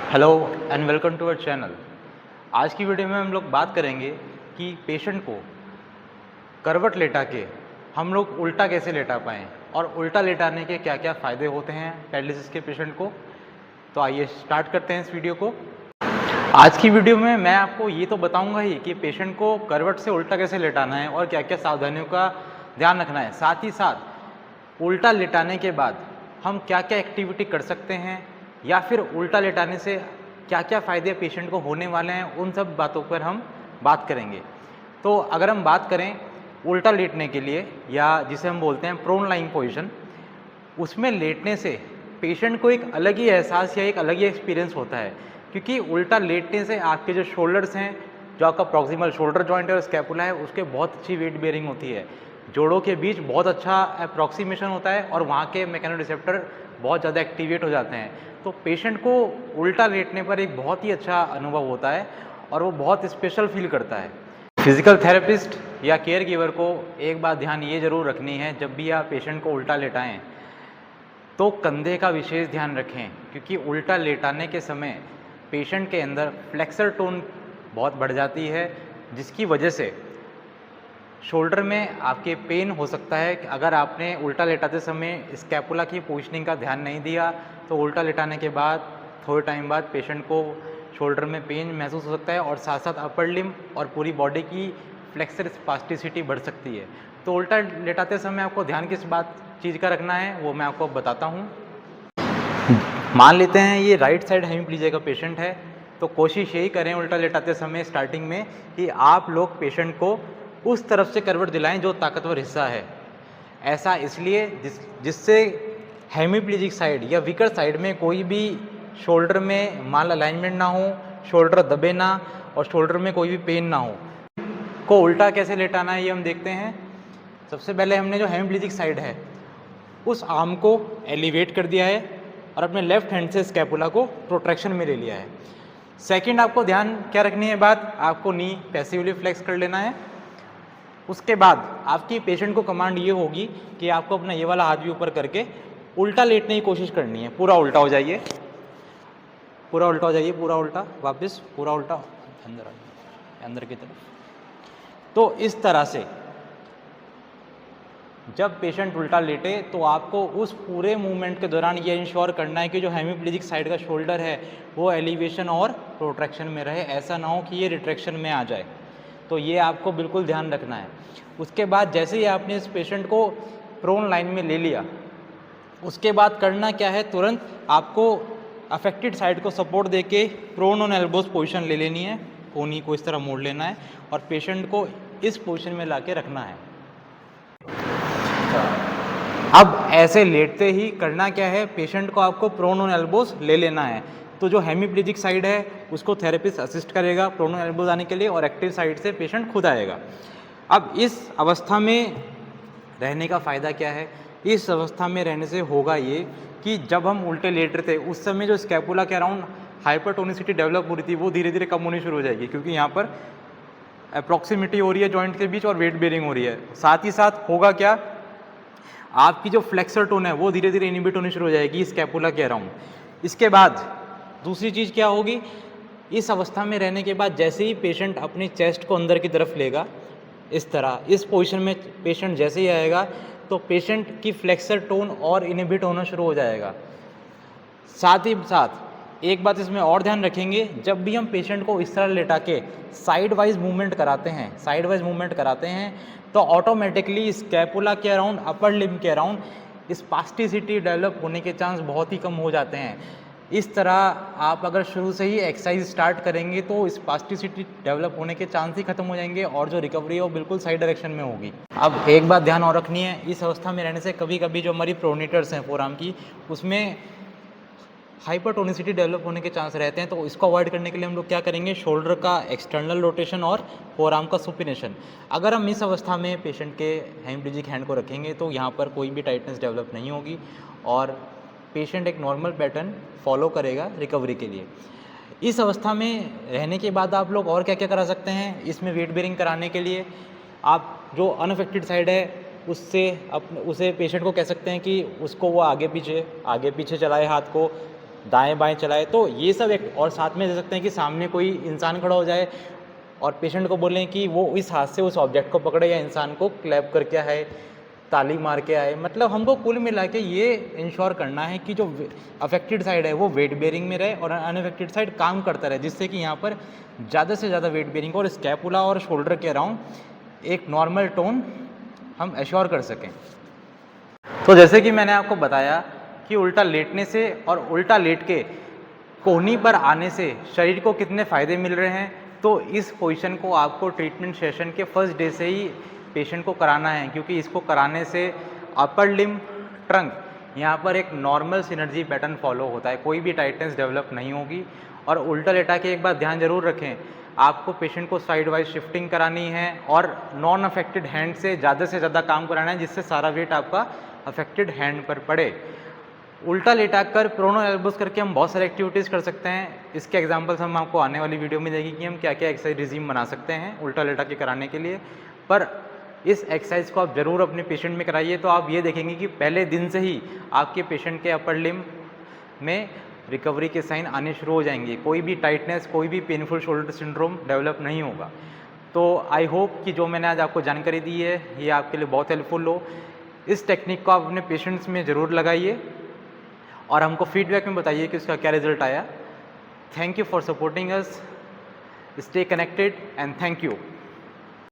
Hello and welcome to our channel. आज की video में हम लोग बात करेंगे कि पेशेंट को करवट लेटा के हम लोग उल्टा कैसे लेटा पाएँ और उल्टा लेटाने के क्या क्या फ़ायदे होते हैं पैरालिसिस के पेशेंट को। तो आइए स्टार्ट करते हैं इस वीडियो को। आज की वीडियो में मैं आपको ये तो बताऊंगा ही कि पेशेंट को करवट से उल्टा कैसे लेटाना है और क्या क्या सावधानियों का ध्यान रखना है। साथ ही साथ उल्टा लेटाने के बाद हम क्या क्या एक्टिविटी कर सकते हैं या फिर उल्टा लेटाने से क्या क्या फ़ायदे पेशेंट को होने वाले हैं, उन सब बातों पर हम बात करेंगे। तो अगर हम बात करें उल्टा लेटने के लिए या जिसे हम बोलते हैं प्रोन लाइंग पोजीशन, उसमें लेटने से पेशेंट को एक अलग ही एहसास या एक अलग ही एक्सपीरियंस होता है, क्योंकि उल्टा लेटने से आपके जो शोल्डर्स हैं, जो आपका प्रॉक्सिमल शोल्डर जॉइंट है और स्कैपुला है, उसके बहुत अच्छी वेट बेयरिंग होती है। जोड़ों के बीच बहुत अच्छा अप्रॉक्सीमेशन होता है और वहाँ के मैकेनो रिसेप्टर बहुत ज़्यादा एक्टिवेट हो जाते हैं। तो पेशेंट को उल्टा लेटने पर एक बहुत ही अच्छा अनुभव होता है और वो बहुत स्पेशल फील करता है। फिजिकल थेरेपिस्ट या केयर गिवर को एक बात ध्यान ये ज़रूर रखनी है, जब भी आप पेशेंट को उल्टा लेटाएं तो कंधे का विशेष ध्यान रखें, क्योंकि उल्टा लेटाने के समय पेशेंट के अंदर फ्लेक्सर टोन बहुत बढ़ जाती है, जिसकी वजह से शोल्डर में आपके पेन हो सकता है। अगर आपने उल्टा लेटाते समय स्कैपुला की पोजीशनिंग का ध्यान नहीं दिया तो उल्टा लेटाने के बाद थोड़े टाइम बाद पेशेंट को शोल्डर में पेन महसूस हो सकता है और साथ साथ अपर लिम्ब और पूरी बॉडी की फ्लेक्सर स्पास्टिसिटी बढ़ सकती है। तो उल्टा लेटाते समय आपको ध्यान किस चीज़ का रखना है वो मैं आपको बताता हूँ। मान लेते हैं ये राइट साइड हेमीप्लीजिया का पेशेंट है, तो कोशिश यही करें उल्टा लेटाते समय स्टार्टिंग में कि आप लोग पेशेंट को उस तरफ से करवट दिलाएं जो ताकतवर हिस्सा है। ऐसा इसलिए जिससे हेमीप्लीजिक साइड या वीकर साइड में कोई भी शोल्डर में माल अलाइनमेंट ना हो, शोल्डर दबे ना और शोल्डर में कोई भी पेन ना हो। को उल्टा कैसे लेटाना है ये हम देखते हैं। सबसे पहले हमने जो हेमीप्लीजिक साइड है उस आर्म को एलिवेट कर दिया है और अपने लेफ्ट हैंड से स्कैपुला को प्रोट्रैक्शन में ले लिया है। सेकंड आपको ध्यान क्या रखनी है बात, आपको नी पैसिवली फ्लेक्स कर लेना है। उसके बाद आपकी पेशेंट को कमांड ये होगी कि आपको अपना ये वाला हाथ भी ऊपर करके उल्टा लेटने की कोशिश करनी है। पूरा उल्टा हो जाइए, पूरा उल्टा हो जाइए, पूरा उल्टा, वापस पूरा उल्टा, अंदर आइए, अंदर की तरफ। तो इस तरह से जब पेशेंट उल्टा लेटे तो आपको उस पूरे मूवमेंट के दौरान ये इंश्योर करना है कि जो हेमीप्लीजिक साइड का शोल्डर है वो एलिवेशन और प्रोट्रैक्शन में रहे। ऐसा ना हो कि ये रिट्रैक्शन में आ जाए। तो ये आपको बिल्कुल ध्यान रखना है। उसके बाद जैसे ही आपने इस पेशेंट को प्रोन लाइन में ले लिया, उसके बाद करना क्या है, तुरंत आपको अफेक्टेड साइड को सपोर्ट देके प्रोन ऑन एल्बोज पोजीशन ले लेनी है, कोनी को इस तरह मोड़ लेना है और पेशेंट को इस पोजीशन में लाके रखना है। अब ऐसे लेटते ही करना क्या है, पेशेंट को आपको प्रोन ऑन एल्बोज ले लेना है। तो जो हेमीप्लीजिक साइड है उसको थेरेपिस्ट असिस्ट करेगा प्रोन ऑन एल्बोज आने के लिए और एक्टिव साइड से पेशेंट खुद आएगा। अब इस अवस्था में रहने का फ़ायदा क्या है, इस अवस्था में रहने से होगा ये कि जब हम उल्टे लेट रहे थे उस समय जो स्कैपुला के अराउंड हाइपरटोनिसिटी डेवलप हो रही थी वो धीरे धीरे कम होनी शुरू हो जाएगी, क्योंकि यहाँ पर अप्रॉक्सीमिटी हो रही है जॉइंट के बीच और वेट बेयरिंग हो रही है। साथ ही साथ होगा क्या, आपकी जो फ्लेक्सर टोन है वो धीरे धीरे इनहिबिट होनी शुरू हो जाएगी स्कैपुला के अराउंड। इसके बाद दूसरी चीज़ क्या होगी, इस अवस्था में रहने के बाद जैसे ही पेशेंट अपनी चेस्ट को अंदर की तरफ लेगा, इस तरह इस पोजीशन में पेशेंट जैसे ही आएगा तो पेशेंट की फ्लेक्सर टोन और इनहिबिट होना शुरू हो जाएगा। साथ ही साथ एक बात इसमें और ध्यान रखेंगे, जब भी हम पेशेंट को इस तरह लेटा के साइड वाइज मूवमेंट कराते हैं तो ऑटोमेटिकली स्कैपुला के अराउंड, अपर लिम्ब के अराउंड स्पास्टिसिटी डेवलप होने के चांस बहुत ही कम हो जाते हैं। इस तरह आप अगर शुरू से ही एक्सरसाइज स्टार्ट करेंगे तो स्पास्टिसिटी डेवलप होने के चांस ही खत्म हो जाएंगे और जो रिकवरी है वो बिल्कुल सही डायरेक्शन में होगी। अब एक बात ध्यान और रखनी है, इस अवस्था में रहने से कभी कभी जो हमारी प्रोनिटर्स हैं फोरआर्म की, उसमें हाइपरटोनिसिटी डेवलप होने के चांस रहते हैं। तो इसको अवॉइड करने के लिए हम लोग क्या करेंगे, शोल्डर का एक्सटर्नल रोटेशन और फोरआर्म का सुपिनेशन। अगर हम इस अवस्था में पेशेंट के हेमीप्लीजिक हैंड को रखेंगे तो यहाँ पर कोई भी टाइटनेस डेवलप नहीं होगी और पेशेंट एक नॉर्मल पैटर्न फॉलो करेगा रिकवरी के लिए। इस अवस्था में रहने के बाद आप लोग और क्या क्या करा सकते हैं, इसमें वेट बेयरिंग कराने के लिए आप जो अनअफेक्टेड साइड है उसे पेशेंट को कह सकते हैं कि उसको वो आगे पीछे चलाए हाथ को, दाएं बाएं चलाए, तो ये सब एक, और साथ में दे सकते हैं कि सामने कोई इंसान खड़ा हो जाए और पेशेंट को बोलें कि वो इस हाथ से उस ऑब्जेक्ट को पकड़े या इंसान को क्लैप करके आए, ताली मार के आए। मतलब हमको कुल मिला के ये इंश्योर करना है कि जो अफेक्टेड साइड है वो वेट बेयरिंग में रहे और अनअफेक्टेड साइड काम करता रहे, जिससे कि यहाँ पर ज़्यादा से ज़्यादा वेट बेयरिंग और स्कैपुला और शोल्डर के अराउंड एक नॉर्मल टोन हम एश्योर कर सकें। तो जैसे कि मैंने आपको बताया कि उल्टा लेटने से और उल्टा लेट के कोहनी पर आने से शरीर को कितने फ़ायदे मिल रहे हैं, तो इस पोजीशन को आपको ट्रीटमेंट सेशन के फर्स्ट डे से ही पेशेंट को कराना है, क्योंकि इसको कराने से अपर लिम्ब ट्रंक यहाँ पर एक नॉर्मल सिनर्जी पैटर्न फॉलो होता है, कोई भी टाइटनेस डेवलप नहीं होगी। और उल्टा लेटा के एक बात ध्यान जरूर रखें, आपको पेशेंट को साइड वाइज शिफ्टिंग करानी है और नॉन अफेक्टेड हैंड से ज़्यादा काम कराना है, जिससे सारा वेट आपका अफेक्टेड हैंड पर पड़े। उल्टा लेटा कर प्रोनो एल्बोस करके हम बहुत सारी एक्टिविटीज़ कर सकते हैं। इसके एग्जांपल्स हम आपको आने वाली वीडियो में देगी कि हम क्या क्या एक्सरसाइज रिजीम बना सकते हैं उल्टा लेटा के कराने के लिए। पर इस एक्सरसाइज को आप ज़रूर अपने पेशेंट में कराइए, तो आप ये देखेंगे कि पहले दिन से ही आपके पेशेंट के अपर लिम्ब में रिकवरी के साइन आने शुरू हो जाएंगे, कोई भी टाइटनेस, कोई भी पेनफुल शोल्डर सिंड्रोम डेवलप नहीं होगा। तो आई होप कि जो मैंने आज आपको जानकारी दी है ये आपके लिए बहुत हेल्पफुल हो। इस टेक्निक को आप अपने पेशेंट्स में ज़रूर लगाइए और हमको फीडबैक में बताइए कि उसका क्या रिजल्ट आया। Thank you for supporting us, stay connected and thank you.